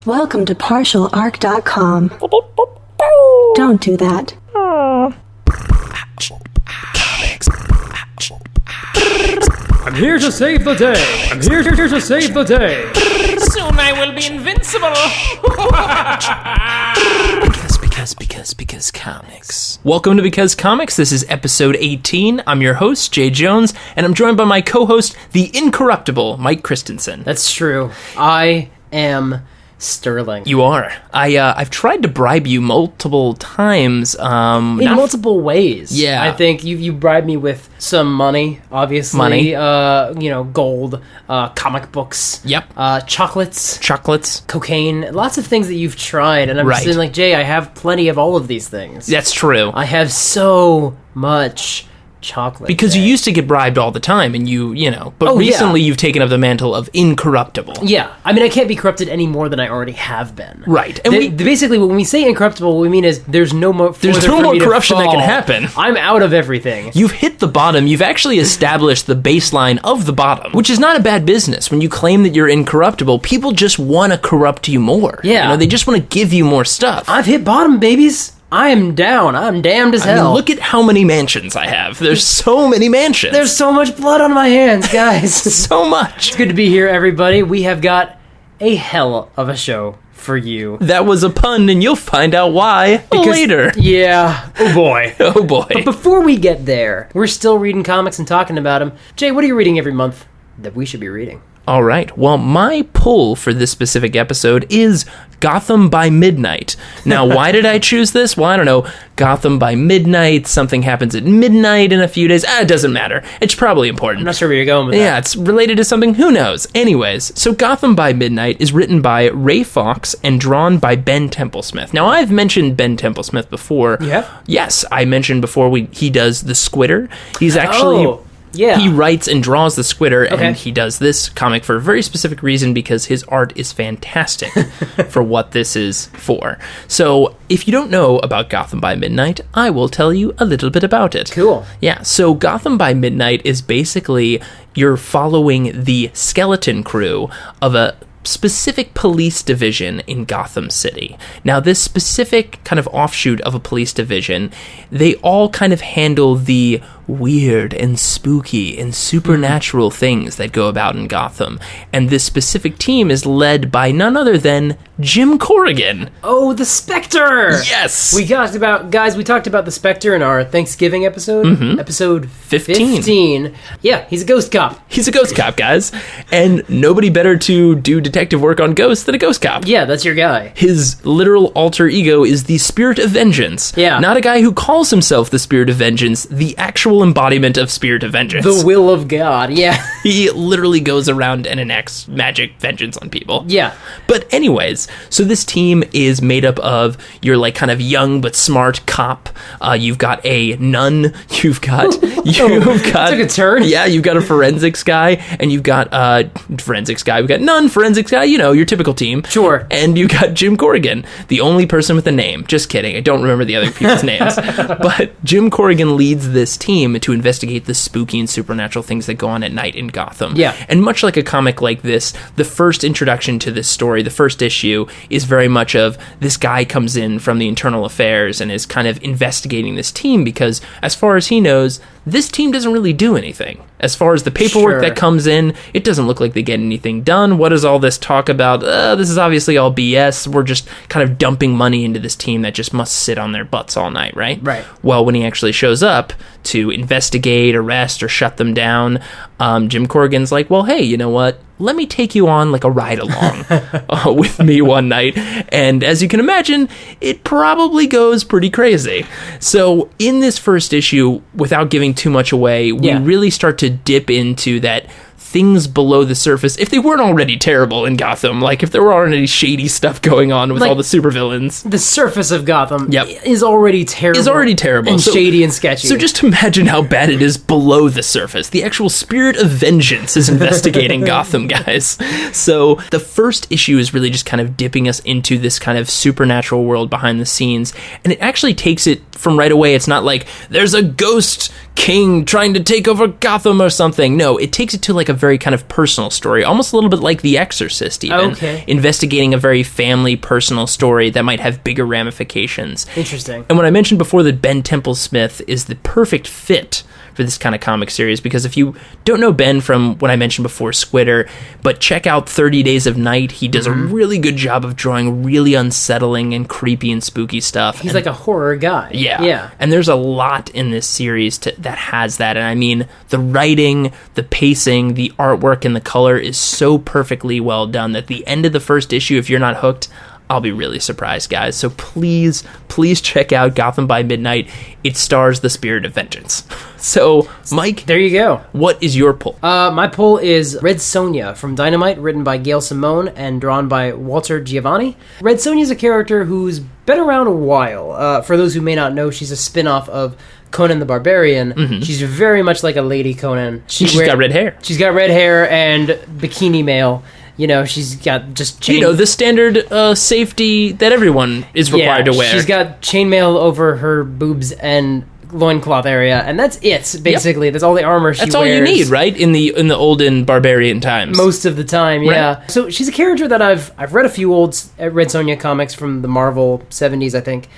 Welcome to partialarc.com. Don't do that. I'm here to save the day. I'm here to save the day. Soon I will be invincible. Because comics. Welcome to Because Comics. This is episode 18. I'm your host, Jay Jones, and I'm joined by my co-host, the incorruptible Mike Christensen. That's true. I am sterling. You are. I've tried to bribe you multiple times. In multiple ways. Yeah. I think you bribed me with some money, obviously. Money. Gold, comic books. Yep. Chocolates. Cocaine. Lots of things that you've tried. And I'm Right. saying, like, Jay, I have plenty of all of these things. That's true. I have so much chocolate. Because Jay. you used to get bribed all the time, and but Oh, yeah. recently you've taken up the mantle of incorruptible. Yeah. I mean, I can't be corrupted any more than I already have been. Right. And Basically, when we say incorruptible, what we mean is there's no more corruption that can happen. I'm out of everything. You've hit the bottom. You've actually established the baseline of the bottom, which is not a bad business. When you claim that you're incorruptible, people just want to corrupt you more. Yeah. They just want to give you more stuff. I've hit bottom, babies. I am down. I'm damned as I mean, hell. look at how many mansions I have. There's so many mansions. There's so much blood on my hands, guys. so much. It's good to be here, everybody. We have got a hell of a show for you. That was a pun, and you'll find out why later. Yeah. Oh, boy. Oh, boy. But before we get there, we're still reading comics and talking about them. Jay, what are you reading every month that we should be reading? All right. Well, my pull for this specific episode is Gotham by Midnight. Now, why did I choose this? Well, I don't know. Gotham by Midnight, something happens at midnight in a few days. It doesn't matter. It's probably important. I'm not sure where you're going with that. Yeah, it's related to something. Who knows? Anyways, so Gotham by Midnight is written by Ray Fawkes and drawn by Ben Templesmith. Now, I've mentioned Ben Templesmith before. You have? Yes, I mentioned before he does The Squitter. He's actually... Oh. Yeah. He writes and draws the Squitter, Okay. and he does this comic for a very specific reason because his art is fantastic for what this is for. So, if you don't know about Gotham by Midnight, I will tell you a little bit about it. Cool. Yeah, so Gotham by Midnight is basically you're following the skeleton crew of a specific police division in Gotham City. Now, this specific kind of offshoot of a police division, they all kind of handle the weird and spooky and supernatural things that go about in Gotham. And this specific team is led by none other than Jim Corrigan. Oh, the Spectre! Yes! We talked about the Spectre in our Thanksgiving episode. Mm-hmm. Episode 15. 15. Yeah, he's a ghost cop. He's a ghost cop, guys. And nobody better to do detective work on ghosts than a ghost cop. Yeah, that's your guy. His literal alter ego is the Spirit of Vengeance. Yeah. Not a guy who calls himself the Spirit of Vengeance, the actual embodiment of Spirit of Vengeance. The will of God, yeah. He literally goes around and enacts magic vengeance on people. Yeah. But anyways, so this team is made up of your like kind of young but smart cop. You've got a nun. You've got took a turn. Yeah, you've got a forensics guy, and you've got forensics guy. We've got nun, forensics guy. Your typical team. Sure. And you got Jim Corrigan, the only person with a name. Just kidding. I don't remember the other people's names. But Jim Corrigan leads this team to investigate the spooky and supernatural things that go on at night in Gotham. Yeah. And much like a comic like this, the first introduction to this story, the first issue, is very much of this guy comes in from the internal affairs and is kind of investigating this team because, as far as he knows, this team doesn't really do anything. As far as the paperwork that comes in, it doesn't look like they get anything done. What is all this talk about? This is obviously all BS. We're just kind of dumping money into this team that just must sit on their butts all night, right? Right. Well, when he actually shows up to investigate, arrest, or shut them down, Jim Corrigan's like, well, hey, you know what? Let me take you on like a ride along with me one night. And as you can imagine, it probably goes pretty crazy. So in this first issue, without giving too much away, we really start to dip into that things below the surface, if they weren't already terrible in Gotham, like if there were already shady stuff going on with all the supervillains. The surface of Gotham is already terrible. And shady and sketchy. So just imagine how bad it is below the surface. The actual Spirit of Vengeance is investigating Gotham, guys. So the first issue is really just kind of dipping us into this kind of supernatural world behind the scenes, and it actually takes it from right away. It's not like there's a ghost king trying to take over Gotham or something. No, it takes it to like a very kind of personal story, almost a little bit like The Exorcist even. Okay. Investigating a very family, personal story that might have bigger ramifications. Interesting. And when I mentioned before that Ben Templesmith is the perfect fit for this kind of comic series, because if you don't know Ben from what I mentioned before, Squitter, but check out 30 Days of Night, he does a really good job of drawing really unsettling and creepy and spooky stuff. He's like a horror guy. Yeah. And there's a lot in this series that has that. And I mean, the writing, the pacing, the artwork, and the color is so perfectly well done that the end of the first issue, if you're not hooked, I'll be really surprised, guys. So please check out Gotham by Midnight. It stars the Spirit of Vengeance. So, Mike, There you go. what is your pull? My pull is Red Sonja from Dynamite, written by Gail Simone and drawn by Walter Geovani. Red Sonja is a character who's been around a while. For those who may not know, she's a spin-off of Conan the Barbarian. She's very much like a Lady Conan. She's got red hair. She's got red hair and bikini mail. You know, she's got just chain... You know, the standard safety that everyone is required to wear. She's got chainmail over her boobs and loincloth area, and that's it, basically. Yep. That's all the armor she wears. That's all you need, right? In the olden barbarian times. Most of the time, yeah. Right. So she's a character that I've read a few old Red Sonja comics from the Marvel 70s, I think,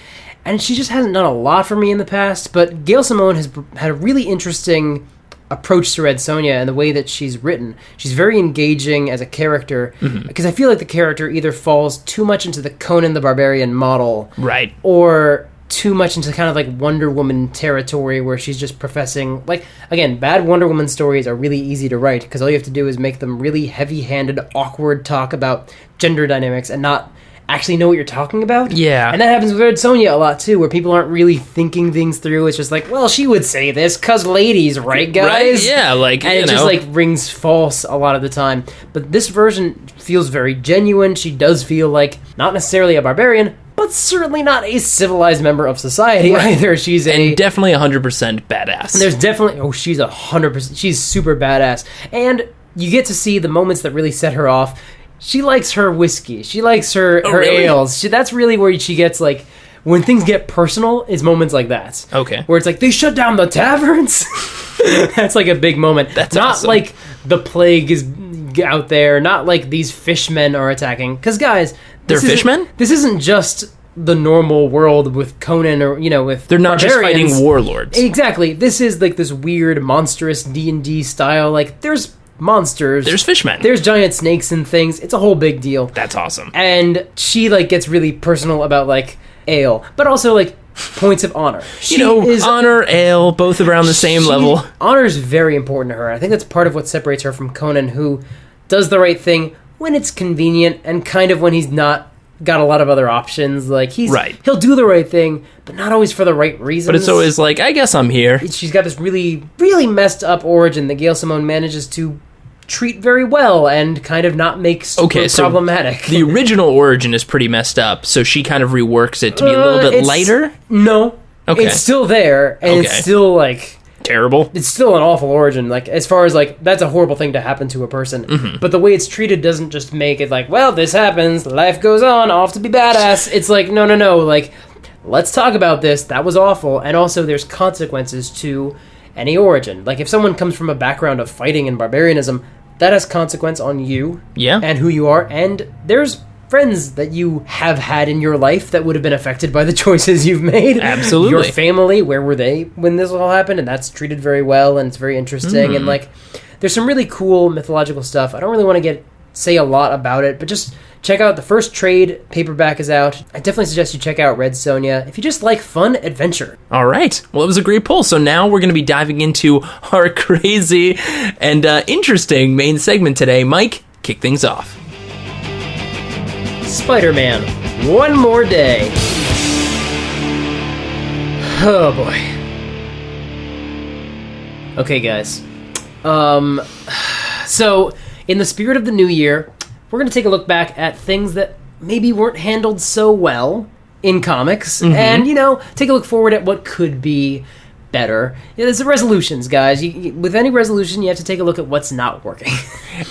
and she just hasn't done a lot for me in the past, but Gail Simone has had a really interesting approach to Red Sonja and the way that she's written. She's very engaging as a character, because I feel like the character either falls too much into the Conan the Barbarian model, right, or too much into kind of like Wonder Woman territory where she's just professing, like, again, bad Wonder Woman stories are really easy to write because all you have to do is make them really heavy-handed, awkward talk about gender dynamics and not actually know what you're talking about. Yeah. And that happens with Red Sonja a lot too, where people aren't really thinking things through. It's just like, well, she would say this cause ladies, right, guys? Right? Yeah, like, and it just like rings false a lot of the time. But this version feels very genuine. She does feel like not necessarily a barbarian, but certainly not a civilized member of society either. She's definitely 100% badass. There's definitely she's 100%. She's super badass, and you get to see the moments that really set her off. She likes her whiskey. She likes her really? ales. That's really where she gets, like, when things get personal, is moments like that. Okay. Where it's like, they shut down the taverns. That's like a big moment. That's not awesome. like the plague is out there. Not like these fishmen are attacking. Because, guys... They're fishmen? This isn't just the normal world with Conan or, you know, with They're not just barbarians. fighting warlords. Exactly. This is like this weird, monstrous D&D style. Like, there's monsters. There's fishmen. There's giant snakes and things. It's a whole big deal. That's awesome. And she, like, gets really personal about, like, ale. But also, like, points of honor. Honor, ale, both around the same level. Honor is very important to her. I think that's part of what separates her from Conan, who does the right thing when it's convenient and kind of when he's not got a lot of other options. Like, he'll do the right thing, but not always for the right reasons. But it's always like, I guess I'm here. She's got this really, really messed up origin that Gail Simone manages to treat very well and kind of not make super problematic. The original origin is pretty messed up, so she kind of reworks it to be a little bit lighter? No. Okay. It's still there, and it's still, like... Terrible. It's still an awful origin. Like, as far as, like, that's a horrible thing to happen to a person. But the way it's treated doesn't just make it like, well, this happens, life goes on, off to be badass. It's like, no. Like, let's talk about this. That was awful. And also, there's consequences to any origin. Like, if someone comes from a background of fighting and barbarianism, that has consequence on you and who you are. And there's friends that you have had in your life that would have been affected by the choices you've made. Absolutely. Your family, where were they when this all happened? And that's treated very well, and it's very interesting. And, like, there's some really cool mythological stuff. I don't really want to say a lot about it, but just check out the first trade paperback is out. I definitely suggest you check out Red Sonja if you just like fun adventure. All right. Well, it was a great pull. So now we're going to be diving into our crazy and interesting main segment today. Mike, kick things off. Spider-Man, one more day. Oh boy. Okay, guys. So, in the spirit of the new year, we're going to take a look back at things that maybe weren't handled so well in comics, and, you know, take a look forward at what could be better. Yeah, there's the resolutions, guys. With any resolution, you have to take a look at what's not working.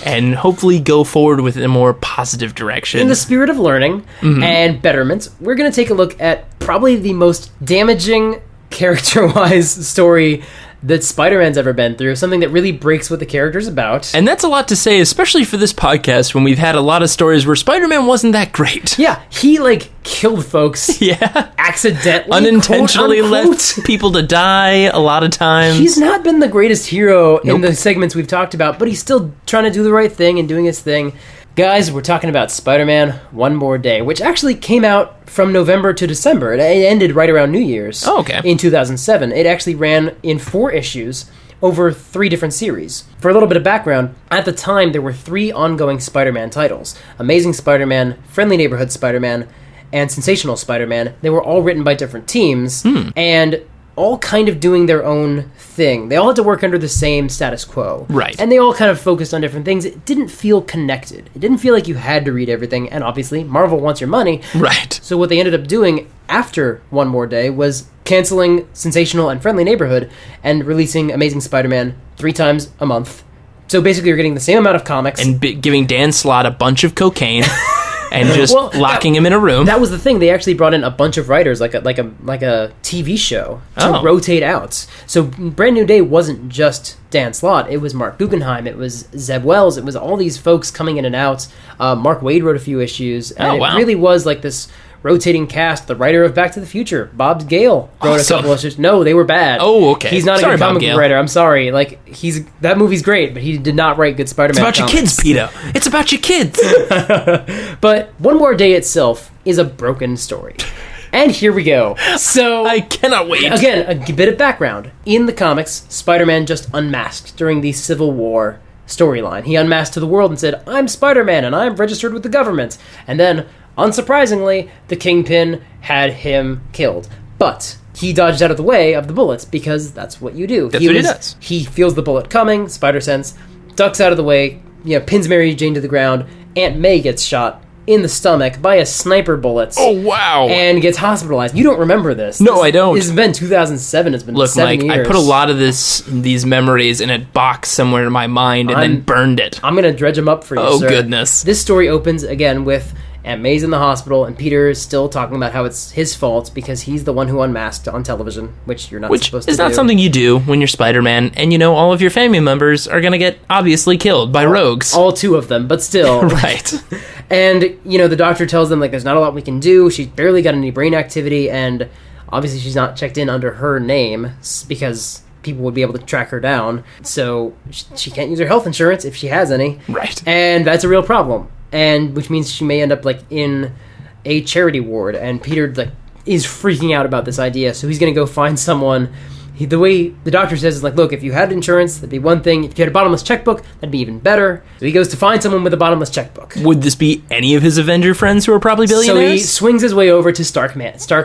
And hopefully go forward with a more positive direction. In the spirit of learning and betterment, we're going to take a look at probably the most damaging character-wise story that Spider-Man's ever been through, something that really breaks what the character's about. And that's a lot to say, especially for this podcast, when we've had a lot of stories where Spider-Man wasn't that great. Yeah, he, killed folks. Yeah. Accidentally. Unintentionally left people to die a lot of times. He's not been the greatest hero in the segments we've talked about, but he's still trying to do the right thing and doing his thing. Guys, we're talking about Spider-Man One More Day, which actually came out from November to December. It ended right around New Year's. Oh, okay. In 2007. It actually ran in 4 issues over 3 different series. For a little bit of background, at the time there were 3 ongoing Spider-Man titles. Amazing Spider-Man, Friendly Neighborhood Spider-Man, and Sensational Spider-Man. They were all written by different teams, and all kind of doing their own thing. They all had to work under the same status quo. Right. And they all kind of focused on different things. It didn't feel connected. It didn't feel like you had to read everything, and obviously, Marvel wants your money. Right. So what they ended up doing after One More Day was canceling Sensational and Friendly Neighborhood and releasing Amazing Spider-Man 3 times a month. So basically, you're getting the same amount of comics. And giving Dan Slott a bunch of cocaine. And just locking him in a room. That was the thing. They actually brought in a bunch of writers, like a TV show, to rotate out. So Brand New Day wasn't just Dan Slott. It was Mark Guggenheim. It was Zeb Wells. It was all these folks coming in and out. Mark Waid wrote a few issues. And it really was like this rotating cast. The writer of Back to the Future, Bob Gale, wrote a couple of issues. No, they were bad. Oh, okay. He's not a good comic book writer. I'm sorry. That movie's great, but he did not write good Spider-Man It's about comics. your kids, Peter. It's about your kids. But One More Day itself is a broken story. And here we go. So I cannot wait. Again, a bit of background. In the comics, Spider-Man just unmasked during the Civil War storyline. He unmasked to the world and said, "I'm Spider-Man and I'm registered with the government." And then, unsurprisingly, the Kingpin had him killed. But he dodged out of the way of the bullets because that's what you do. That's what he does. He feels the bullet coming, Spider Sense, ducks out of the way, pins Mary Jane to the ground. Aunt May gets shot in the stomach by a sniper bullet. Oh, wow. And gets hospitalized. You don't remember this. No, I don't. It's been 2007. It's been Look, 7 Mike, years. I put a lot of these memories in a box somewhere in my mind and then burned it. I'm going to dredge them up for you, Oh, sir. goodness. This story opens, again, with Aunt May's in the hospital, and Peter is still talking about how it's his fault because he's the one who unmasked on television, which you're not supposed to do. Which is not something you do when you're Spider-Man, and all of your family members are going to get obviously killed by rogues. All 2 of them, but still. Right. And, the doctor tells them, there's not a lot we can do. She's barely got any brain activity, and obviously she's not checked in under her name because people would be able to track her down. So she can't use her health insurance if she has any. Right. And that's a real problem. And which means she may end up in a charity ward, and Peter is freaking out about this idea, so he's gonna go find someone. The way the doctor says is look, if you had insurance, that'd be one thing. If you had a bottomless checkbook, that'd be even better. So he goes to find someone with a bottomless checkbook. Would this be any of his Avenger friends who are probably billionaires? So he swings his way over to Stark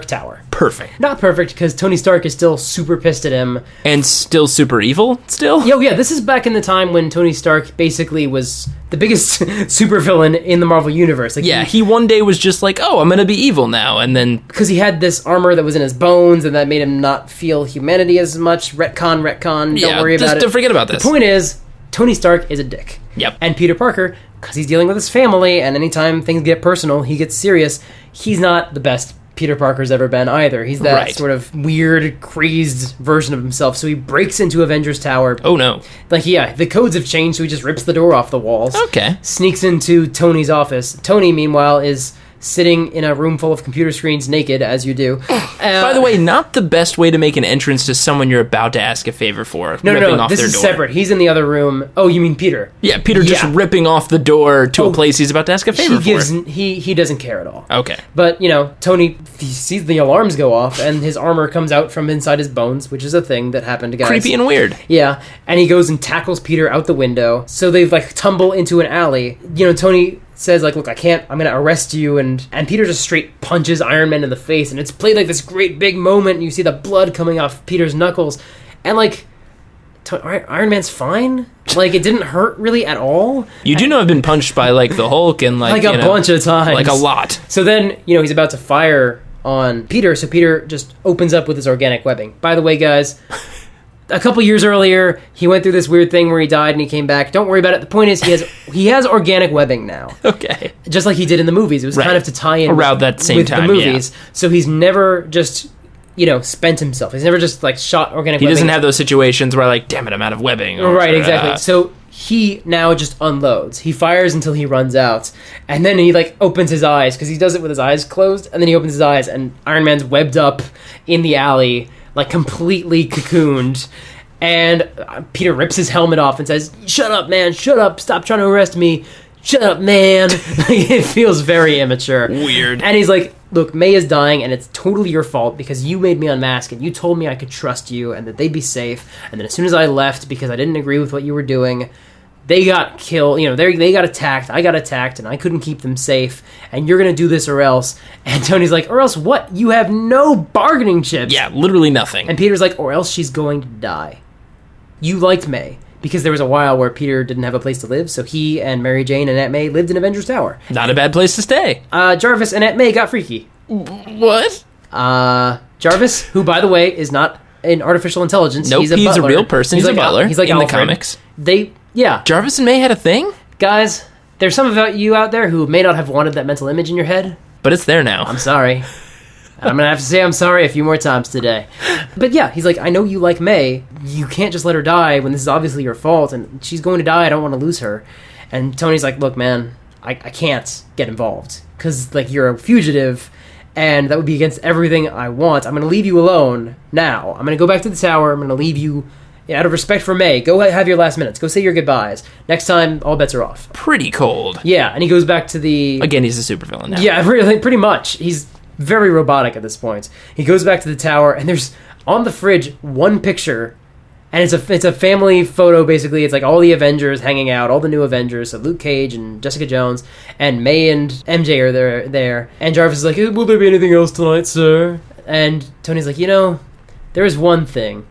Tower. Perfect. Not perfect, because Tony Stark is still super pissed at him. And still super evil, still? Yeah, this is back in the time when Tony Stark basically was the biggest supervillain in the Marvel Universe. He one day was just oh, I'm gonna be evil now, and then... Because he had this armor that was in his bones, and that made him not feel humanity as much. Retcon, don't worry about it. Don't forget about this. The point is, Tony Stark is a dick. Yep. And Peter Parker, because he's dealing with his family, and anytime things get personal, he gets serious, he's not the best Peter Parker's ever been either. He's that sort of weird, crazed version of himself. So he breaks into Avengers Tower. Oh no. The codes have changed, so he just rips the door off the walls. Okay. Sneaks into Tony's office. Tony, meanwhile, is sitting in a room full of computer screens naked, as you do. By the way, not the best way to make an entrance to someone you're about to ask a favor for. No, off this their is door. separate. He's in the other room. Oh, you mean Peter? Yeah, Peter just ripping off the door to a place he's about to ask a favor for. He doesn't care at all. Okay. But, Tony, he sees the alarms go off, and his armor comes out from inside his bones, which is a thing that happened to guys. Creepy and weird. Yeah, and he goes and tackles Peter out the window. So they tumble into an alley. Tony says look, I'm gonna arrest you, and Peter just straight punches Iron Man in the face, and it's played this great big moment, and you see the blood coming off Peter's knuckles, and Iron Man's fine. It didn't hurt really at all. You do know I've been punched by the Hulk and a bunch of times. A lot. So then, he's about to fire on Peter, so Peter just opens up with his organic webbing. By the way, guys, a couple years earlier, he went through this weird thing where he died and he came back. Don't worry about it. The point is, he has organic webbing now. Okay. Just like he did in the movies. It was kind of to tie in around that same with time the movies. Yeah. So he's never just spent himself. He's never just like shot organic He webbing. doesn't have those situations where like, damn it, I'm out of webbing. Or, Right, exactly. So he now just unloads. He fires until he runs out, and then he like opens his eyes because he does it with his eyes closed, and then he opens his eyes, and Iron Man's webbed up in the alley, like completely cocooned. And Peter rips his helmet off and says, "Shut up, man! Shut up! Stop trying to arrest me! Shut up, man!" It feels very immature, Weird. And he's like, "Look, May is dying, and it's totally your fault because you made me unmask, and you told me I could trust you and that they'd be safe. And then as soon as I left because I didn't agree with what you were doing, they got killed. They got attacked. I got attacked, and I couldn't keep them safe. And you're gonna do this or else." And Tony's like, "Or else what? You have no bargaining chips." Yeah, literally nothing. And Peter's like, "Or else she's going to die. You liked May." Because there was a while where Peter didn't have a place to live, so he and Mary Jane and Aunt May lived in Avengers Tower. Not a bad place to stay. Jarvis and Aunt May got freaky. What? Jarvis, who, by the way, is not an artificial intelligence. Nope, he's a he's a butler. real person. He's a butler He's like in the Alfred. comics. Jarvis and May had a thing? Guys, there's some of you out there who may not have wanted that mental image in your head. But it's there now. I'm sorry. I'm going to have to say I'm sorry a few more times today. But yeah, he's like, "I know you like May. You can't just let her die when this is obviously your fault, and she's going to die. I don't want to lose her." And Tony's like, "Look, man, I can't get involved because like you're a fugitive, and that would be against everything I want. I'm going to leave you alone now. I'm going to go back to the tower. I'm going to leave you out of respect for May. Go have your last minutes. Go say your goodbyes. Next time, all bets are off." Pretty cold. Yeah, and he goes back to the... Again, he's a supervillain now. Yeah, really, pretty much. He's very robotic at this point. He goes back to the tower, and there's on the fridge one picture, and it's a family photo. Basically, it's like all the Avengers hanging out, all the new Avengers, so Luke Cage and Jessica Jones, and May and MJ are there. And Jarvis is like, "Will there be anything else tonight, sir?" And Tony's like, there is one thing.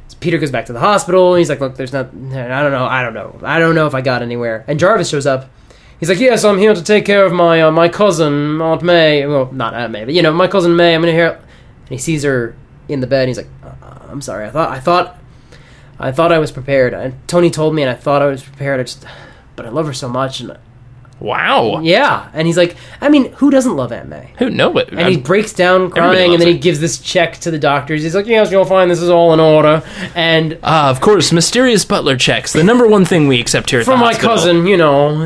So Peter goes back to the hospital, and he's like, "Look, there's not. I don't know if I got anywhere." And Jarvis shows up. He's like, "Yes, I'm here to take care of my cousin, Aunt May." Well, not Aunt May, but my cousin May. I'm gonna hear. And he sees her in the bed. And he's like, "I'm sorry. I thought I was prepared. And Tony told me, and I thought I was prepared. But I love her so much." And Wow. yeah, and he's like, I mean, who doesn't love Aunt May? Who knows it? And he breaks down crying, and then he gives this check to the doctors. He's like, "Yes, you'll find this is all in order." And of course, mysterious butler checks. The number one thing we accept here at the from my hospital. cousin,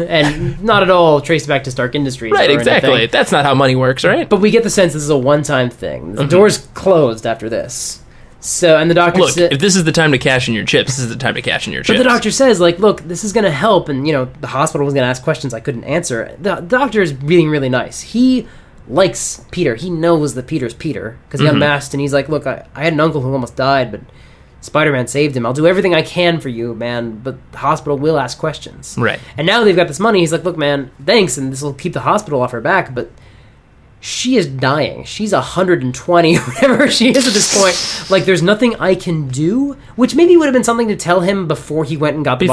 and not at all traced back to Stark Industries. Right, or exactly. anything. That's not how money works, right? But we get the sense this is a one-time thing. The door's closed after this. So, and the doctor Look, if this is the time to cash in your chips, this is the time to cash in your chips. But the doctor says, like, "Look, this is going to help." And, the hospital was going to ask questions I couldn't answer. The doctor is being really nice. He likes Peter. He knows that Peter's Peter because he unmasked, and he's like, "Look, I had an uncle who almost died, but Spider-Man saved him. I'll do everything I can for you, man, but the hospital will ask questions." Right. And now they've got this money. He's like, "Look, man, thanks, and this will keep the hospital off her back, but she is dying. She's 120, whatever she is at this point. Like, there's nothing I can do," which maybe would have been something to tell him before he went and got the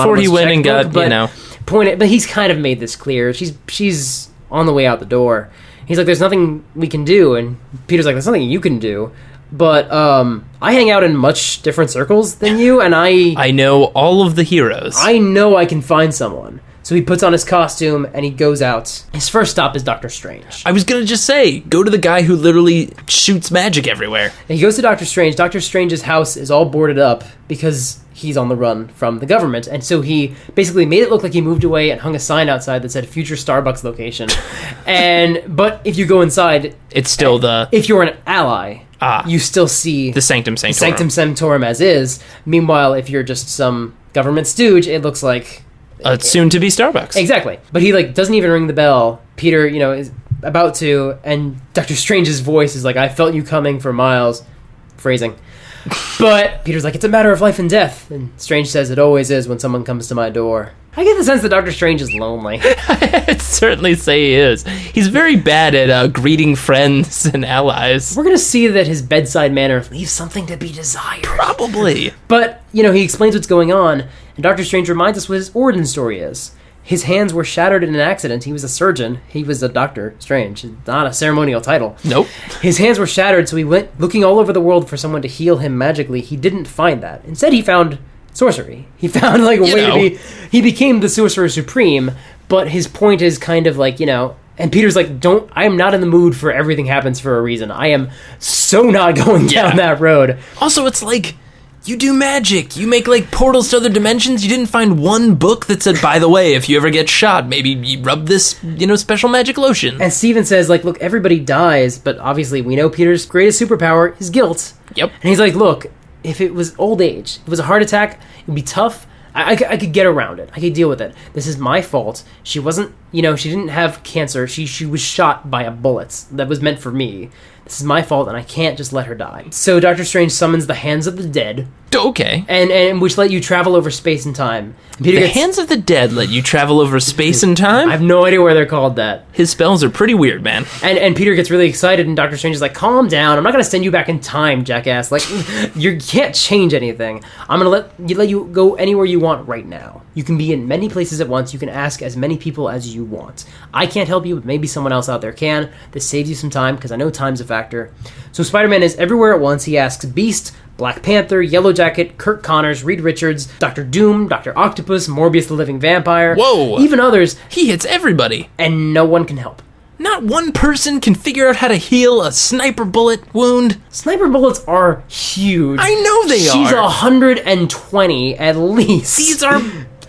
but he's kind of made this clear. She's on the way out the door. He's like, "There's nothing we can do," and Peter's like, "There's nothing you can do. But I hang out in much different circles than you, and I know all of the heroes. I know I can find someone." So he puts on his costume, and he goes out. His first stop is Doctor Strange. I was going to just say, go to the guy who literally shoots magic everywhere. And he goes to Doctor Strange. Doctor Strange's house is all boarded up because he's on the run from the government. And so he basically made it look like he moved away and hung a sign outside that said future Starbucks location. But if you go inside... It's still if you're an ally, you still see... the Sanctum Sanctorum. Sanctum Sanctorum as is. Meanwhile, if you're just some government stooge, it looks like... soon to be Starbucks. Exactly. But he doesn't even ring the bell. Peter, is about to, and Doctor Strange's voice is like, "I felt you coming for miles." Phrasing. But Peter's like, "It's a matter of life and death." And Strange says, "It always is when someone comes to my door." I get the sense that Doctor Strange is lonely. I'd certainly say he is. He's very bad at greeting friends and allies. We're going to see that his bedside manner leaves something to be desired. Probably. But, he explains what's going on, and Doctor Strange reminds us what his origin story is. His hands were shattered in an accident. He was a surgeon. He was a Doctor Strange. Not a ceremonial title. Nope. His hands were shattered, so he went looking all over the world for someone to heal him magically. He didn't find that. Instead, he found sorcery. He found a way to be... He became the Sorcerer Supreme, but his point is kind of like, And Peter's like, I am not in the mood for everything happens for a reason. I am so not going down that road. Also, it's like, you do magic. You make, like, portals to other dimensions. You didn't find one book that said, by the way, if you ever get shot, maybe you rub this, special magic lotion. And Steven says, like, look, everybody dies, but obviously we know Peter's greatest superpower is guilt. Yep. And he's like, look, if it was old age, if it was a heart attack, it'd be tough. I could get around it. I could deal with it. This is my fault. She wasn't, she didn't have cancer. She was shot by a bullet that was meant for me. This is my fault, and I can't just let her die. So Doctor Strange summons the Hands of the Dead. Okay. And which let you travel over space and time. And Peter the Hands of the Dead let you travel over space and time? I have no idea where they're called that. His spells are pretty weird, man. And Peter gets really excited, and Doctor Strange is like, calm down. I'm not going to send you back in time, jackass. Like, you can't change anything. I'm going to let you go anywhere you want right now. You can be in many places at once. You can ask as many people as you want. I can't help you, but maybe someone else out there can. This saves you some time, because I know time's a factor. So Spider-Man is everywhere at once. He asks Beast, Black Panther, Yellow Jacket, Kirk Connors, Reed Richards, Dr. Doom, Dr. Octopus, Morbius the Living Vampire. Whoa! Even others. He hits everybody. And no one can help. Not one person can figure out how to heal a sniper bullet wound. Sniper bullets are huge. I know they are. She's 120 at least. These are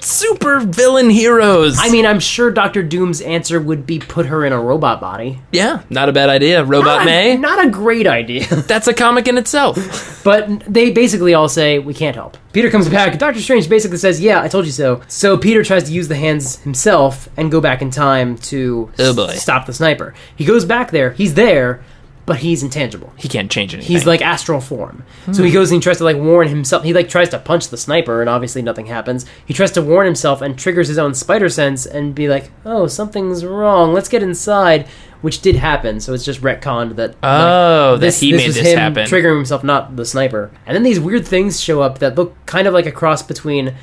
super villain heroes. I mean, I'm sure Dr. Doom's answer would be put her in a robot body. Yeah, not a bad idea. Robot May. Not a great idea. That's a comic in itself. But they basically all say, we can't help. Peter comes back. Dr. Strange basically says, yeah, I told you so. So Peter tries to use the hands himself and go back in time to stop the sniper. He goes back there. He's there, but he's intangible. He can't change anything. He's like astral form. So he goes and he tries to like warn himself. He like tries to punch the sniper and obviously nothing happens. He tries to warn himself and triggers his own spider sense and be like, oh, something's wrong. Let's get inside, which did happen. So it's just retconned that he made this happen. Triggering himself, not the sniper. And then these weird things show up that look kind of like a cross between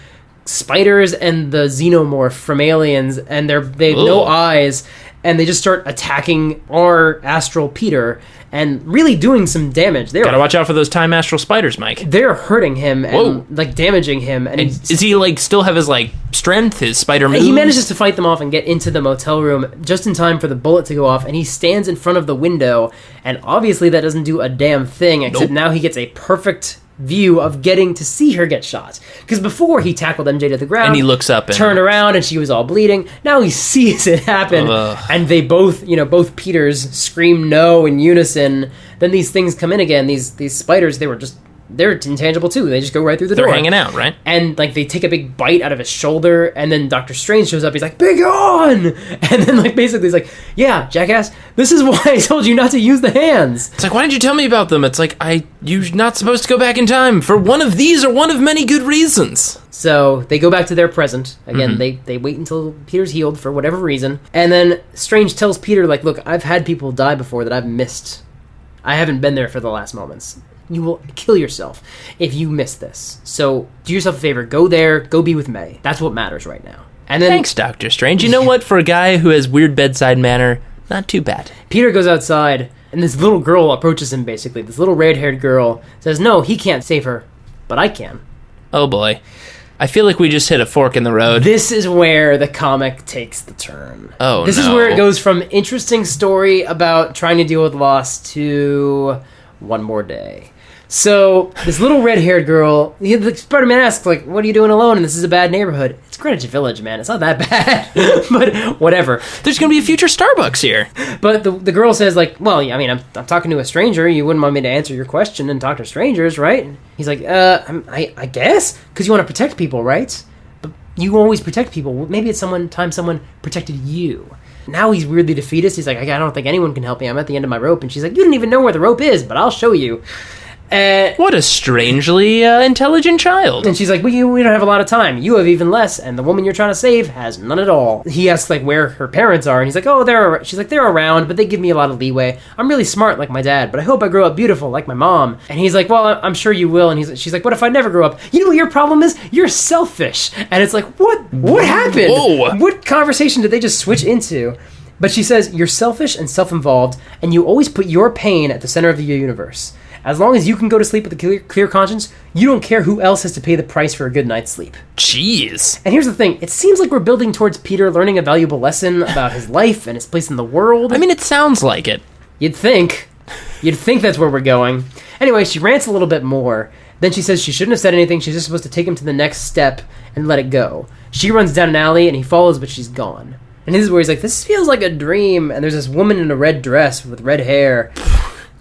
spiders and the xenomorph from Aliens, and they have no eyes, and they just start attacking our astral Peter and really doing some damage. Gotta watch out for those time astral spiders, Mike. They're hurting him and like damaging him. And does he like still have his like strength, his spider moves? He manages to fight them off and get into the motel room just in time for the bullet to go off, and he stands in front of the window, and obviously that doesn't do a damn thing, except now he gets a perfect view of getting to see her get shot. Because before he tackled MJ to the ground and he looks up and turned around and she was all bleeding. Now he sees it happen. And they both both Peters scream no in unison. Then these things come in again. These spiders, they're intangible too. They just go right through the door. They're hanging out, right? And like they take a big bite out of his shoulder, and then Doctor Strange shows up. He's like, "Be gone!" And then like basically he's like, "Yeah, jackass, this is why I told you not to use the hands." It's like, why didn't you tell me about them? It's like, you're not supposed to go back in time for one of these or one of many good reasons. So they go back to their present. Again, they wait until Peter's healed for whatever reason. And then Strange tells Peter, like, look, I've had people die before that I've missed. I haven't been there for the last moments. You will kill yourself if you miss this. So do yourself a favor. Go there. Go be with May. That's what matters right now. And then, thanks, Doctor Strange. You know what? For a guy who has weird bedside manner, not too bad. Peter goes outside, and this little girl approaches him, basically. This little red-haired girl says, no, he can't save her, but I can. Oh, boy. I feel like we just hit a fork in the road. This is where the comic takes the turn. Oh, This is where it goes from interesting story about trying to deal with loss to one more day. So, this little red-haired girl, the Spider-Man asks, like, what are you doing alone? And this is a bad neighborhood. It's Greenwich Village, man. It's not that bad. But whatever. There's going to be a future Starbucks here. But the girl says, like, well, I mean, I'm talking to a stranger. You wouldn't want me to answer your question and talk to strangers, right? He's like, I guess? Because you want to protect people, right? But you always protect people. Maybe it's someone protected you. Now he's weirdly defeatist. He's like, I don't think anyone can help me. I'm at the end of my rope. And she's like, you don't even know where the rope is, but I'll show you. What a strangely intelligent child. And she's like, we don't have a lot of time. You have even less, and the woman you're trying to save has none at all. He asks, like, where her parents are, and he's like, oh, she's like, they're around, but they give me a lot of leeway. I'm really smart like my dad, but I hope I grow up beautiful like my mom. And he's like, well, I'm sure you will. And she's like, what if I never grow up? You know what your problem is? You're selfish. And it's like, what happened? Whoa. What conversation did they just switch into? But she says, you're selfish and self-involved, and you always put your pain at the center of your universe. As long as you can go to sleep with a clear conscience, you don't care who else has to pay the price for a good night's sleep. Jeez. And here's the thing. It seems like we're building towards Peter learning a valuable lesson about his life and his place in the world. I mean, it sounds like it. You'd think. You'd think that's where we're going. Anyway, she rants a little bit more. Then she says she shouldn't have said anything. She's just supposed to take him to the next step and let it go. She runs down an alley, and he follows, but she's gone. And this is where he's like, this feels like a dream. And there's this woman in a red dress with red hair.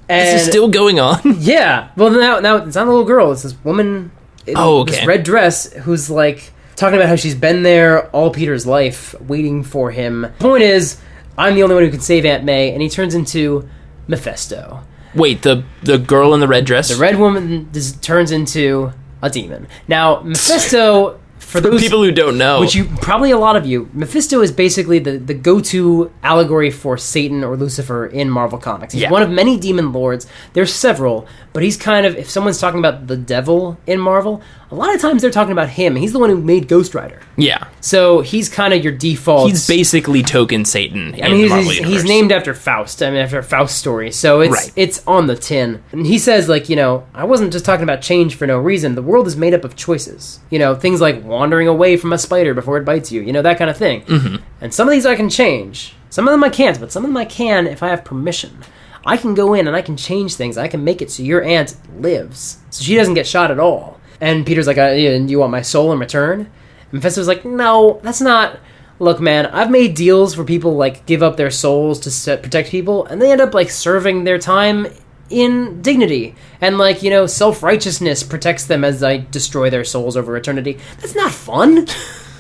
And This is still going on? yeah. Well, now it's not a little girl. It's this woman in this red dress who's like talking about how she's been there all Peter's life, waiting for him. The point is, I'm the only one who can save Aunt May, and he turns into Mephisto. Wait, the girl in the red dress? The red woman turns into a demon. Now, Mephisto, for those people who don't know, which you probably a lot of you, Mephisto is basically the go-to allegory for Satan or Lucifer in Marvel Comics. He's one of many demon lords. There's several, but he's kind of, if someone's talking about the devil in Marvel, a lot of times they're talking about him. He's the one who made Ghost Rider. Yeah. So he's kind of your default. He's basically token Satan. I mean, he's named after Faust. I mean, after a Faust story. So it's on the tin. And he says, like, I wasn't just talking about change for no reason. The world is made up of choices. Things like wandering away from a spider before it bites you. That kind of thing. Mm-hmm. And some of these I can change. Some of them I can't, but some of them I can if I have permission. I can go in and I can change things. I can make it so your aunt lives. So she doesn't get shot at all. And Peter's like, do you want my soul in return? And Mephisto's like, no, that's not... Look, man, I've made deals where people, like, give up their souls to protect people, and they end up, like, serving their time in dignity. And, like, self-righteousness protects them as I destroy their souls over eternity. That's not fun.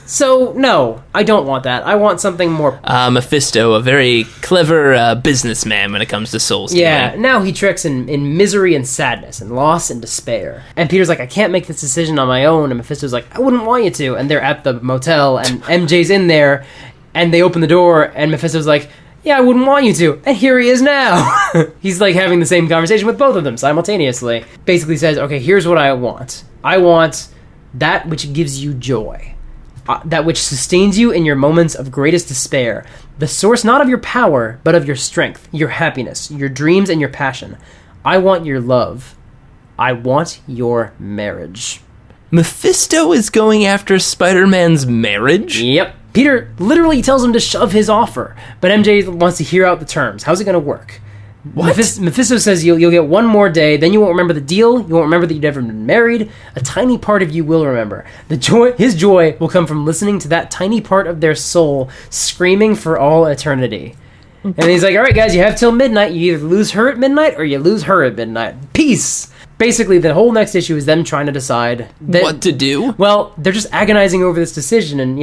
So, no, I don't want that. I want something more... Mephisto, a very clever businessman when it comes to soul stealing. Yeah, now he tricks in misery and sadness and loss and despair. And Peter's like, I can't make this decision on my own. And Mephisto's like, I wouldn't want you to. And they're at the motel, and MJ's in there, and they open the door, and Mephisto's like, yeah, I wouldn't want you to. And here he is now. He's like having the same conversation with both of them simultaneously. Basically says, okay, here's what I want. I want that which gives you joy. That which sustains you in your moments of greatest despair. The source not of your power, but of your strength, your happiness, your dreams, and your passion. I want your love. I want your marriage. Mephisto is going after Spider-Man's marriage? Yep. Peter literally tells him to shove his offer, but MJ wants to hear out the terms. How's it going to work? What? Mephisto says you'll get one more day, then you won't remember the deal, you won't remember that you'd ever been married. A tiny part of you will remember. His joy will come from listening to that tiny part of their soul screaming for all eternity. And he's like, all right, guys, you have till midnight. You either lose her at midnight or you lose her at midnight. Peace! Basically, the whole next issue is them trying to decide... what to do? Well, they're just agonizing over this decision, and,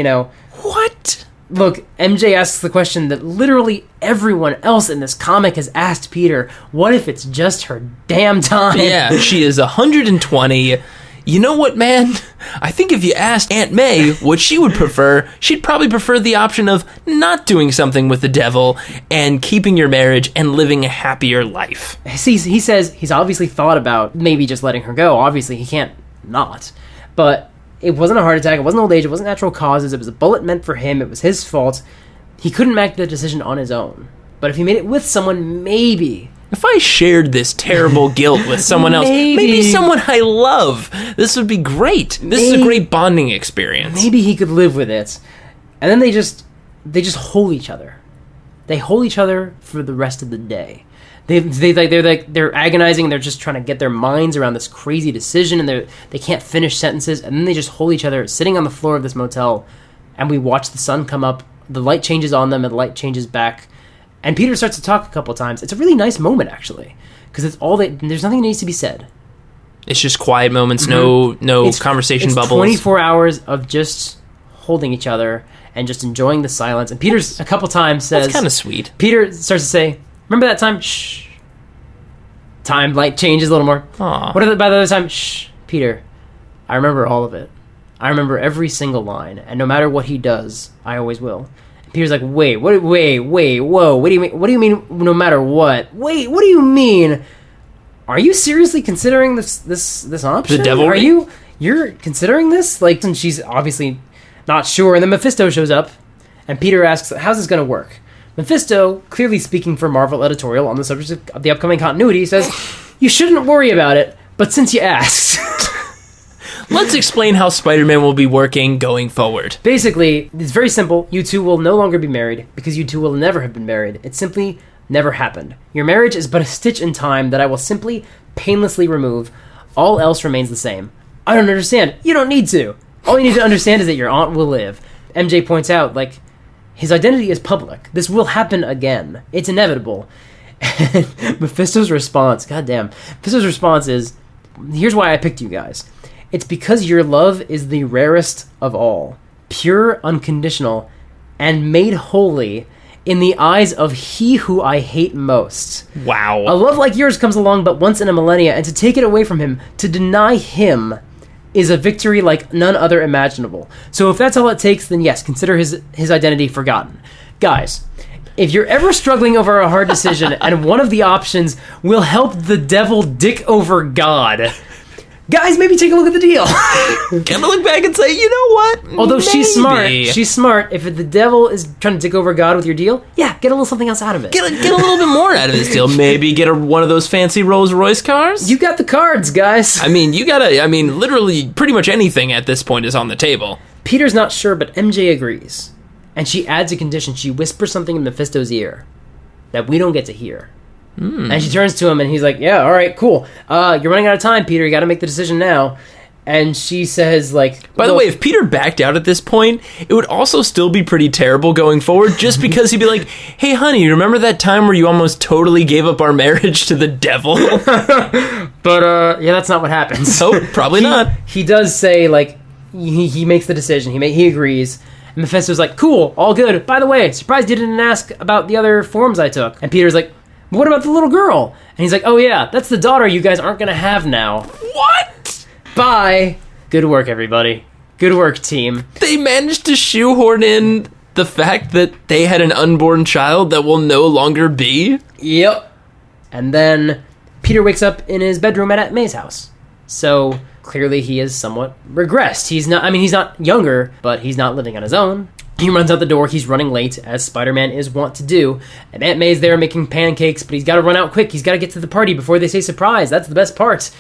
What? Look, MJ asks the question that literally everyone else in this comic has asked Peter. What if it's just her damn time? Yeah, she is 120. You know what, man? I think if you asked Aunt May what she would prefer, she'd probably prefer the option of not doing something with the devil and keeping your marriage and living a happier life. See, he says he's obviously thought about maybe just letting her go. Obviously, he can't not. But... it wasn't a heart attack, it wasn't old age, it wasn't natural causes, it was a bullet meant for him, it was his fault. He couldn't make the decision on his own. But if he made it with someone, maybe... if I shared this terrible guilt with someone else, maybe someone I love, this would be great. This is a great bonding experience. Maybe he could live with it. And then they just hold each other. They hold each other for the rest of the day. They're agonizing, and they're just trying to get their minds around this crazy decision, and they can't finish sentences, and then they just hold each other sitting on the floor of this motel, and we watch the sun come up, the light changes on them, and the light changes back, and Peter starts to talk a couple times. It's a really nice moment, actually, because there's nothing that needs to be said. It's just quiet moments, no conversation bubbles. 24 hours of just holding each other and just enjoying the silence, and Peter's a couple times says... that's kind of sweet. Peter starts to say... remember that time? Shh. Time, light changes a little more. Aww. By the other time? Shh. Peter, I remember all of it. I remember every single line, and no matter what he does, I always will. And Peter's like, wait, whoa, what do you mean no matter what? Wait, what do you mean? Are you seriously considering this option? The devil? You're considering this? Like, and she's obviously not sure, and then Mephisto shows up, and Peter asks, how's this gonna work? Mephisto, clearly speaking for Marvel editorial on the subject of the upcoming continuity, says, you shouldn't worry about it, but since you asked... Let's explain how Spider-Man will be working going forward. Basically, it's very simple. You two will no longer be married because you two will never have been married. It simply never happened. Your marriage is but a stitch in time that I will simply painlessly remove. All else remains the same. I don't understand. You don't need to. All you need to understand is that your aunt will live. MJ points out, like, his identity is public. This will happen again. It's inevitable. And Mephisto's response, goddamn, Mephisto's response is, here's why I picked you guys. It's because your love is the rarest of all, pure, unconditional, and made holy in the eyes of he who I hate most. Wow. A love like yours comes along but once in a millennia, and to take it away from him, to deny him, is a victory like none other imaginable. So if that's all it takes, then yes, consider his identity forgotten. Guys, if you're ever struggling over a hard decision and one of the options will help the devil dick over God... Guys, maybe take a look at the deal. Can I look back and say, you know what? Although Maybe. she's smart. If the devil is trying to dick over God with your deal, yeah, get a little something else out of it. Get a little bit more out of this deal. Maybe get one of those fancy Rolls Royce cars. You got the cards, guys. Literally pretty much anything at this point is on the table. Peter's not sure, but MJ agrees. And she adds a condition. She whispers something in Mephisto's ear that we don't get to hear. And she turns to him and he's like, yeah, all right, cool. You're running out of time, Peter. You got to make the decision now. And she says, like... By the way, if Peter backed out at this point, it would also still be pretty terrible going forward, just because he'd be like, hey, honey, remember that time where you almost totally gave up our marriage to the devil? But, yeah, that's not what happens. So, probably not. He does say, like, he makes the decision. He agrees. And Mephisto's like, cool, all good. By the way, surprised you didn't ask about the other forms I took. And Peter's like... What about the little girl? And he's like, oh yeah, that's the daughter you guys aren't going to have now. What? Bye. Good work, everybody. Good work, team. They managed to shoehorn in the fact that they had an unborn child that will no longer be? Yep. And then Peter wakes up in his bedroom at Aunt May's house. So clearly he is somewhat regressed. He's not younger, but he's not living on his own. He runs out the door. He's running late, as Spider-Man is wont to do. And Aunt May's there making pancakes, but he's got to run out quick. He's got to get to the party before they say surprise. That's the best part.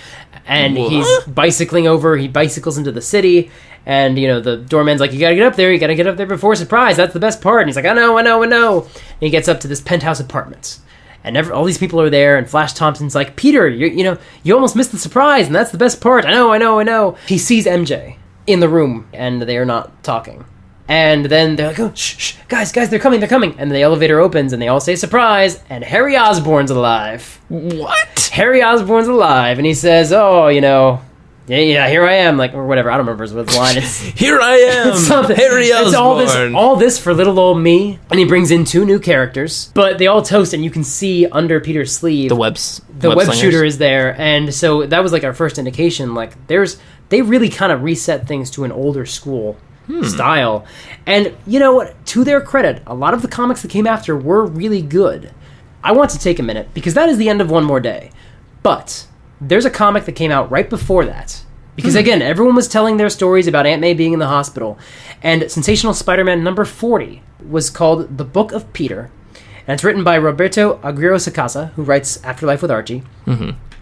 And he's bicycling over. He bicycles into the city. And, the doorman's like, you got to get up there. You got to get up there before surprise. That's the best part. And he's like, I know. And he gets up to this penthouse apartment. And all these people are there. And Flash Thompson's like, Peter, you almost missed the surprise. And that's the best part. I know. He sees MJ in the room. And they are not talking. And then they're like, oh, shh, guys, they're coming. And the elevator opens, and they all say, surprise, and Harry Osborn's alive. What? Harry Osborn's alive, and he says, oh, yeah, here I am, like, or whatever, I don't remember what the line is. Here I am, Harry Osborn. It's all this for little old me, and he brings in 2 new characters, but they all toast, and you can see under Peter's sleeve, the web shooter is there, and so that was, like, our first indication, like, they really kind of reset things to an older school style. And you know what? To their credit, a lot of the comics that came after were really good. I want to take a minute because that is the end of One More Day. But there's a comic that came out right before that. Because again, everyone was telling their stories about Aunt May being in the hospital. And Sensational Spider-Man number 40 was called The Book of Peter. And it's written by Roberto Aguirre-Sacasa, who writes Afterlife with Archie.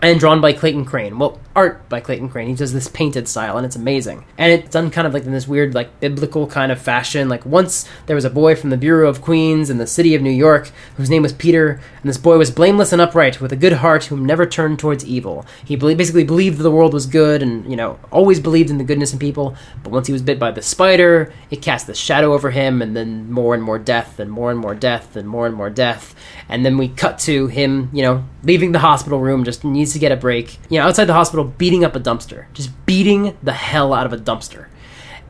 And drawn by Clayton Crane. Well, art by Clayton Crane. He does this painted style, and it's amazing. And it's done kind of like in this weird, like, biblical kind of fashion. Like, once there was a boy from the Bureau of Queens in the city of New York whose name was Peter, and this boy was blameless and upright, with a good heart, whom never turned towards evil. He basically believed the world was good, and, always believed in the goodness in people. But once he was bit by the spider, it cast this shadow over him, and then more and more death, and more and more death, and more and more death. And then we cut to him, leaving the hospital room, just needs to get a break. Outside the hospital, beating up a dumpster. Just beating the hell out of a dumpster.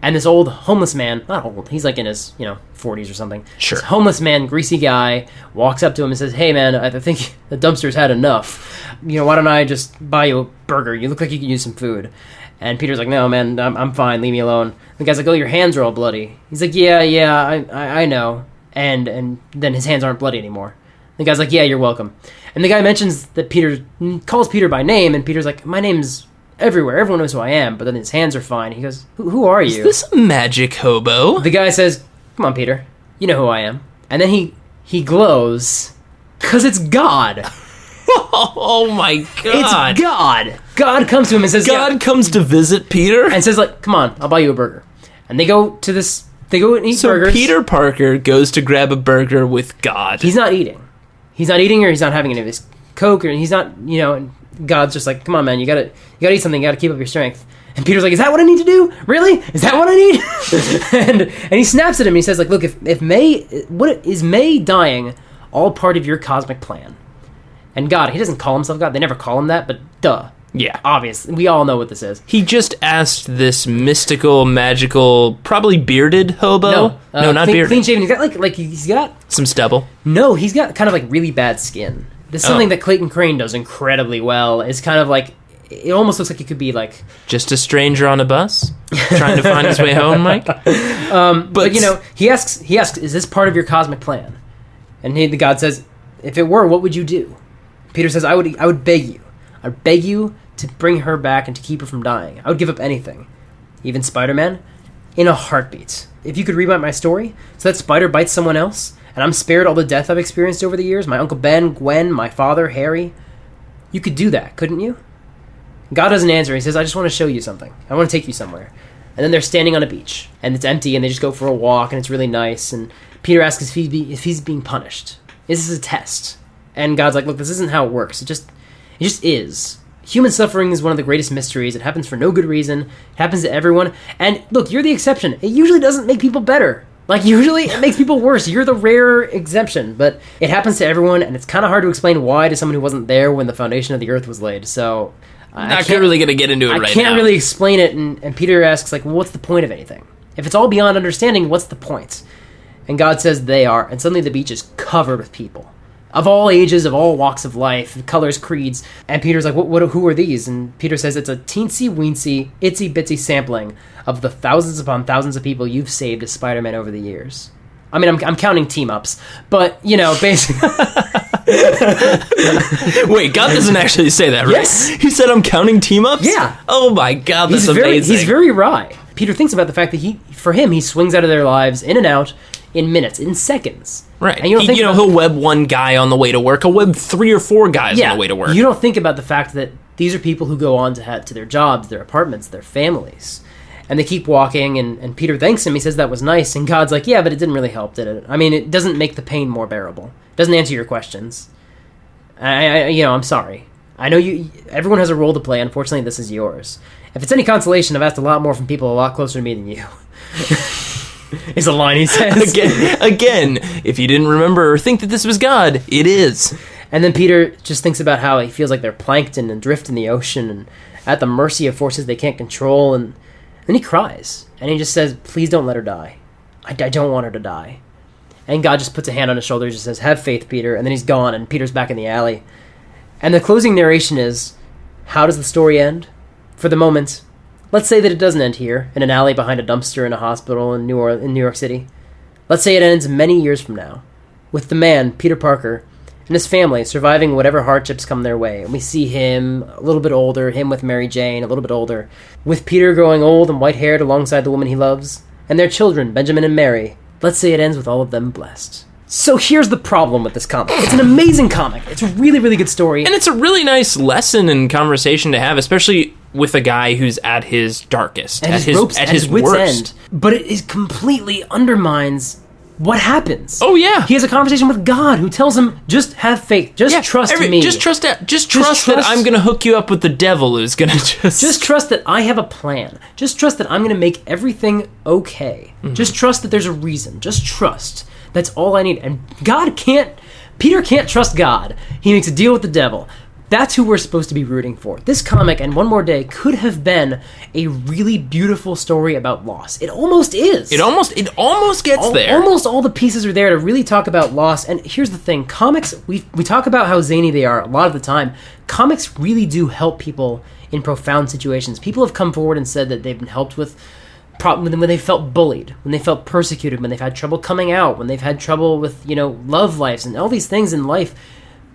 And this old homeless man, not old, he's like in his, 40s or something. Sure. This homeless man, greasy guy, walks up to him and says, hey man, I think the dumpster's had enough. Why don't I just buy you a burger? You look like you can use some food. And Peter's like, no man, I'm fine, leave me alone. The guy's like, oh, your hands are all bloody. He's like, yeah, I know. And then his hands aren't bloody anymore. The guy's like, yeah, you're welcome. And the guy mentions that Peter calls Peter by name, and Peter's like, my name's everywhere. Everyone knows who I am, but then his hands are fine. He goes, who are you? Is this a magic hobo? The guy says, come on, Peter. You know who I am. And then he glows, because it's God. Oh my God. It's God. God comes to him and says, God comes to visit Peter? and says, like, come on, I'll buy you a burger. And they go to this, they go and eat So burgers. Peter Parker goes to grab a burger with God. He's not eating. He's not eating, or he's not having any of his Coke, or he's not, and God's just like, come on, man, you gotta eat something, you gotta keep up your strength. And Peter's like, is that what I need to do? Really? Is that what I need? and he snaps at him and he says, like, look, if May dying all part of your cosmic plan? And God, he doesn't call himself God. They never call him that, but duh. Yeah. Obviously. We all know what this is. He just asked this mystical, magical, probably bearded hobo. No, not bearded. Clean shaven. He's got he's got Some stubble. No, he's got kind of like really bad skin. This is something that Clayton Crane does incredibly well. It's kind of like, it almost looks like it could be like Just a stranger on a bus trying to find his way home, Mike. but he asks, is this part of your cosmic plan? And the God says, if it were, what would you do? Peter says, I would beg you. I would beg you to bring her back and to keep her from dying. I would give up anything. Even Spider-Man, in a heartbeat. If you could rewrite my story so that Spider bites someone else, and I'm spared all the death I've experienced over the years, my Uncle Ben, Gwen, my father, Harry, you could do that, couldn't you? God doesn't answer. He says, I just want to show you something. I want to take you somewhere. And then they're standing on a beach, and it's empty, and they just go for a walk, and it's really nice. And Peter asks if he's being punished. Is this a test? And God's like, look, this isn't how it works. It just is. Human suffering is one of the greatest mysteries. It happens for no good reason. It happens to everyone. And look, you're the exception. It usually doesn't make people better. Like, usually it makes people worse. You're the rare exception. But it happens to everyone, and it's kind of hard to explain why to someone who wasn't there when the foundation of the earth was laid. So Not really going to get into it right now. I can't really explain it. And Peter asks, like, well, what's the point of anything? If it's all beyond understanding, what's the point? And God says they are. And suddenly the beach is covered with people. Of all ages, of all walks of life, colors, creeds. And Peter's like, who are these? And Peter says it's a teensy-weensy, itsy-bitsy sampling of the thousands upon thousands of people you've saved as Spider-Man over the years. I mean, I'm counting team-ups, but, basically... Wait, God doesn't actually say that, right? Yes. He said I'm counting team-ups? Yeah. Oh my God, that's amazing. He's very wry. Peter thinks about the fact that he swings out of their lives in and out in minutes, in seconds. Right. And he'll web one guy on the way to work. He'll web 3 or 4 guys on the way to work. You don't think about the fact that these are people who go on to their jobs, their apartments, their families. And they keep walking, and Peter thanks him. He says that was nice. And God's like, yeah, but it didn't really help, did it? I mean, it doesn't make the pain more bearable. It doesn't answer your questions. I'm sorry. I know everyone has a role to play. Unfortunately, this is yours. If it's any consolation, I've asked a lot more from people a lot closer to me than you. Is a line he says. Again, if you didn't remember or think that this was God, it is. And then Peter just thinks about how he feels like they're plankton and drift in the ocean and at the mercy of forces they can't control. And then he cries. And he just says, please don't let her die. I don't want her to die. And God just puts a hand on his shoulder and just says, have faith, Peter. And then he's gone, and Peter's back in the alley. And the closing narration is, how does the story end? For the moment, let's say that it doesn't end here, in an alley behind a dumpster in a hospital in New York City. Let's say it ends many years from now, with the man, Peter Parker, and his family surviving whatever hardships come their way. And we see him a little bit older, him with Mary Jane a little bit older, with Peter growing old and white-haired alongside the woman he loves, and their children, Benjamin and Mary. Let's say it ends with all of them blessed. So here's the problem with this comic. It's an amazing comic. It's a really, really good story. And it's a really nice lesson and conversation to have, especially with a guy who's at his darkest, at his wit's worst. end. But it completely undermines what happens. Oh yeah, he has a conversation with God, who tells him, "Just have faith. Just trust me. Just trust that I'm going to hook you up with the devil, who's going to just trust that I have a plan. Just trust that I'm going to make everything okay. Mm-hmm. Just trust that there's a reason. Just trust. That's all I need." And Peter can't trust God. He makes a deal with the devil. That's who we're supposed to be rooting for. This comic, and One More Day, could have been a really beautiful story about loss. It almost is. It almost gets there. Almost all the pieces are there to really talk about loss. And here's the thing. Comics, we talk about how zany they are a lot of the time. Comics really do help people in profound situations. People have come forward and said that they've been helped with problems when they felt bullied, when they felt persecuted, when they've had trouble coming out, when they've had trouble with, love lives and all these things in life.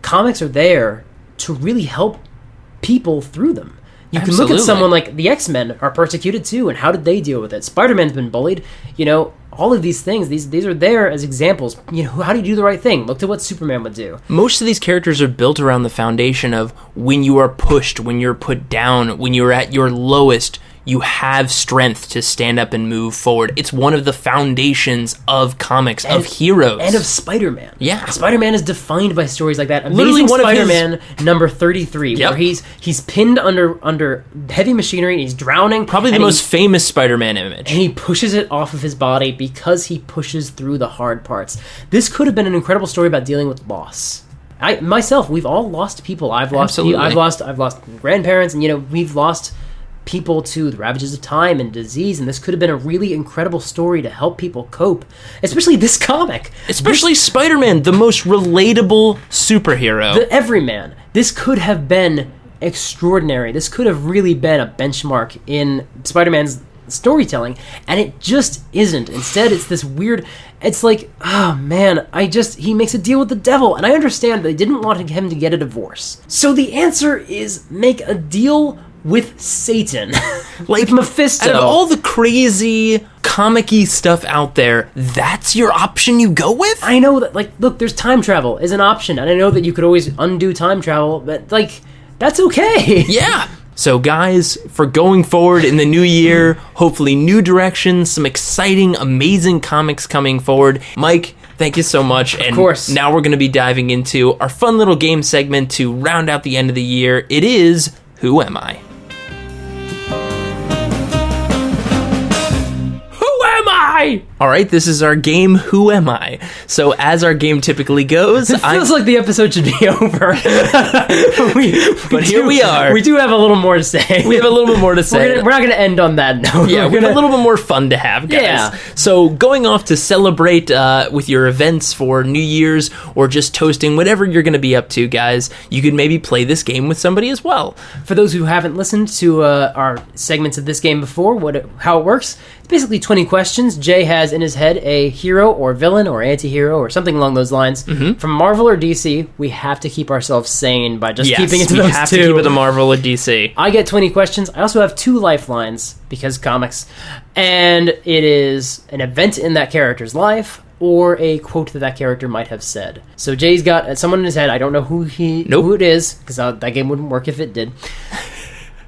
Comics are there to really help people through them. You can look at someone like the X-Men are persecuted too, and how did they deal with it? Spider-Man's been bullied. All of these things, these are there as examples. How do you do the right thing? Look to what Superman would do. Most of these characters are built around the foundation of when you are pushed, when you're put down, when you're at your lowest, you have strength to stand up and move forward. It's one of the foundations of comics, of heroes. And of Spider-Man. Yeah. Spider-Man is defined by stories like that. Literally Amazing one of Spider-Man number 33, Yep. where he's pinned under heavy machinery and he's drowning. Probably the most famous Spider-Man image. And he pushes it off of his body because he pushes through the hard parts. This could have been an incredible story about dealing with loss. We've all lost people. I've lost Absolutely. I've lost grandparents, and we've lost people to the ravages of time and disease, and this could have been a really incredible story to help people cope, especially this comic. Especially Spider-Man, the most relatable superhero. The everyman. This could have been extraordinary. This could have really been a benchmark in Spider-Man's storytelling, and it just isn't. Instead, it's this weird, it's like, oh man, he makes a deal with the devil, and I understand they didn't want him to get a divorce. So the answer is make a deal with Satan. Like Mephisto. Out of all the crazy, comic-y stuff out there, that's your option you go with? I know that, look, there's time travel is an option, and I know that you could always undo time travel, but, that's okay. Yeah. So guys, for going forward in the new year, hopefully new directions, some exciting, amazing comics coming forward. Mike, thank you so much. Of course. Now we're going to be diving into our fun little game segment to round out the end of the year. It is Who Am I? All right, this is our game, Who Am I? So as our game typically goes... It feels like the episode should be over. But here we are. We do have a little more to say. We have a little bit more to say. We're not going to end on that note. Yeah, we have a little bit more fun to have, guys. Yeah. So going off to celebrate with your events for New Year's or just toasting, whatever you're going to be up to, guys, you could maybe play this game with somebody as well. For those who haven't listened to our segments of this game before, how it works, it's basically 20 questions. Jay has in his head a hero or villain or anti-hero or something along those lines. Mm-hmm. From Marvel or DC, we have to keep ourselves sane by just keeping it to those two. we have to keep it to Marvel or DC. I get 20 questions. I also have 2 lifelines, because comics. And it is an event in that character's life or a quote that character might have said. So Jay's got someone in his head. I don't know who it is, because that game wouldn't work if it did.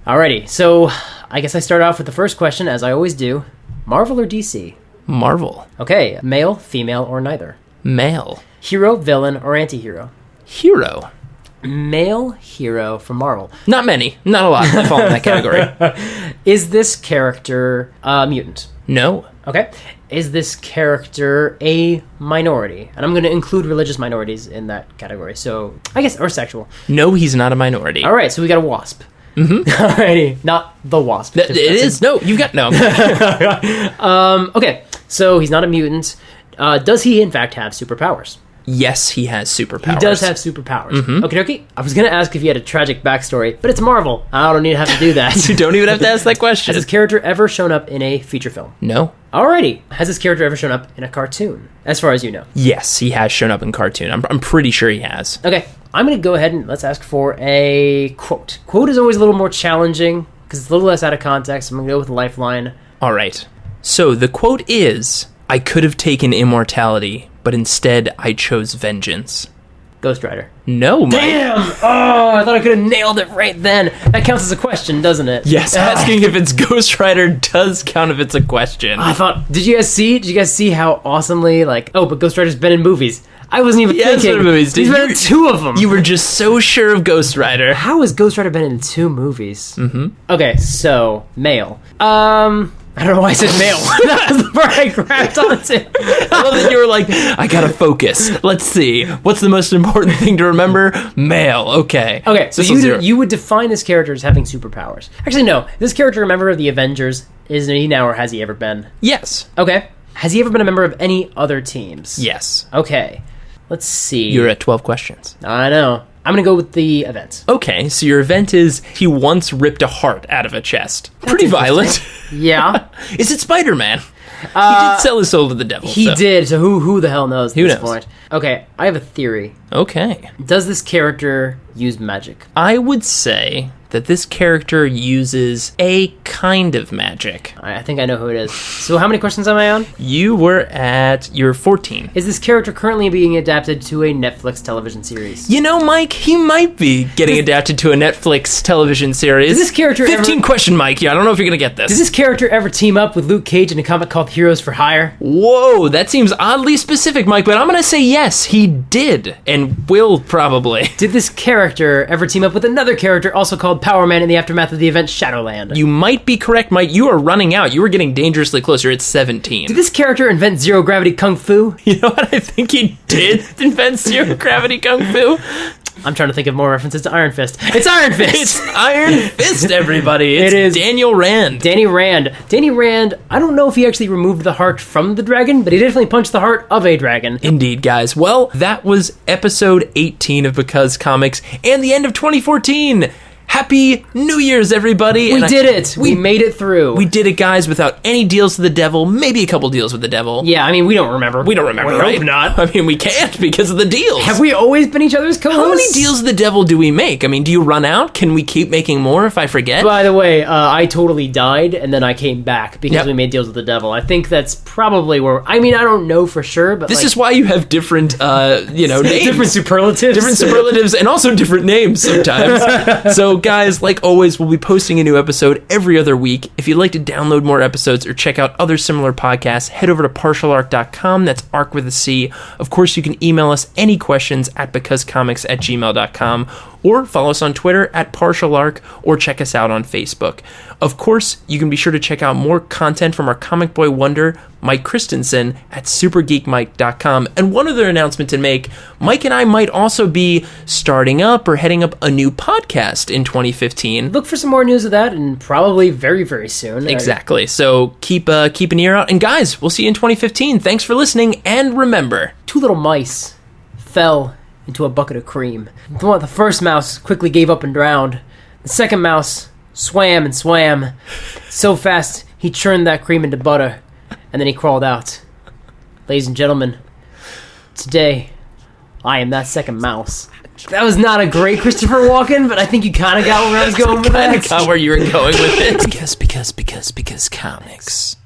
Alrighty, so I guess I start off with the first question, as I always do. Marvel or DC? Marvel. Okay, male, female, or neither? Male. Hero, villain, or anti-hero? Hero. Male hero from Marvel. Not many. Not a lot that fall in that category. Is this character a mutant? No. Okay. Is this character a minority? And I'm going to include religious minorities in that category. So, I guess, or sexual. No, he's not a minority. All right, so we got a wasp. Mm-hmm. Alrighty, not the wasp. It is. No, you've got no. Okay, so he's not a mutant. Does he, in fact, have superpowers? Yes, he has superpowers. He does have superpowers. Mm-hmm. Okay. I was going to ask if he had a tragic backstory, but it's Marvel. I don't need to have to do that. You don't even have to ask that question. Has this character ever shown up in a feature film? No. Alrighty. Has this character ever shown up in a cartoon, as far as you know? Yes, he has shown up in cartoon. I'm pretty sure he has. Okay. I'm going to go ahead and let's ask for a quote. Quote is always a little more challenging because it's a little less out of context. I'm going to go with a lifeline. All right. So the quote is, I could have taken immortality, but instead I chose vengeance. Ghost Rider. No, Mike. Damn! Oh, I thought I could have nailed it right then. That counts as a question, doesn't it? Yes, asking if it's Ghost Rider does count if it's a question. I thought, did you guys see how awesomely, but Ghost Rider's been in movies. I wasn't even thinking. Movies. He's been in 2 of them. You were just so sure of Ghost Rider. How has Ghost Rider been in 2 movies? Mm-hmm. Okay, so, male. I don't know why I said male. That was the part I grabbed onto. I love that you were like, I gotta focus. Let's see. What's the most important thing to remember? Male. Okay. Okay, so you would define this character as having superpowers. Actually, no. This character a member of the Avengers? Is he now, or has he ever been? Yes. Okay. Has he ever been a member of any other teams? Yes. Okay. Let's see. You're at 12 questions. I know. I'm going to go with the event. Okay, so your event is he once ripped a heart out of a chest. Pretty violent. Yeah. Is it Spider-Man? He did sell his soul to the devil. He did, so who the hell knows at this point? Okay, I have a theory. Okay. Does this character use magic? I would say that this character uses a kind of magic. I think I know who it is. So how many questions am I on? You're 14. Is this character currently being adapted to a Netflix television series? You know, Mike, he might be getting adapted to a Netflix television series. Does this character 15 question, Mike. Yeah, I don't know if you're going to get this. Does this character ever team up with Luke Cage in a comic called Heroes for Hire? Whoa, that seems oddly specific, Mike, but I'm going to say yes, he did, and will probably. Did this character ever team up with another character also called Power Man in the aftermath of the event Shadowland? You might be correct, Mike. You are running out. You were getting dangerously closer. It's 17. Did this character invent zero gravity kung fu? You know what? I think he did invent zero gravity kung fu. I'm trying to think of more references to Iron Fist. It's Iron Fist! It's Iron Fist, everybody. It's It is. Daniel Rand. Danny Rand, I don't know if he actually removed the heart from the dragon, but he definitely punched the heart of a dragon. Indeed, guys. Well, that was episode 18 of Because Comics and the end of 2014. Happy New Year's, everybody. We did it. We made it through. We did it, guys, without any deals to the devil. Maybe a couple deals with the devil. Yeah, I mean, we don't remember. We don't remember, We right? hope not. I mean, we can't because of the deals. Have we always been each other's co-hosts? How many deals with the devil do we make? I mean, do you run out? Can we keep making more if I forget? By the way, I totally died, and then I came back because Yep. we made deals with the devil. I think that's probably where... I mean, I don't know for sure, but This is why you have different, names. different superlatives. Different superlatives and also different names sometimes. So, guys, like always, we'll be posting a new episode every other week. If you'd like to download more episodes or check out other similar podcasts, head over to partialarc.com. That's arc with a C. Of course, you can email us any questions at becausecomics@gmail.com or follow us on Twitter at partialarc or check us out on Facebook. Of course, you can be sure to check out more content from our comic boy wonder, Mike Christensen, at supergeekmike.com. And one other announcement to make, Mike and I might also be starting up or heading up a new podcast in 2015. Look for some more news of that, and probably very, very soon. Exactly. So keep an ear out. And guys, we'll see you in 2015. Thanks for listening. And remember, 2 little mice fell into a bucket of cream. The first mouse quickly gave up and drowned. The second mouse swam and swam so fast he churned that cream into butter, and then he crawled out. Ladies and gentlemen, today I am that second mouse. That was not a great Christopher Walken, but I think you kind of got where I was going with that. I got where you were going with it. Because comics.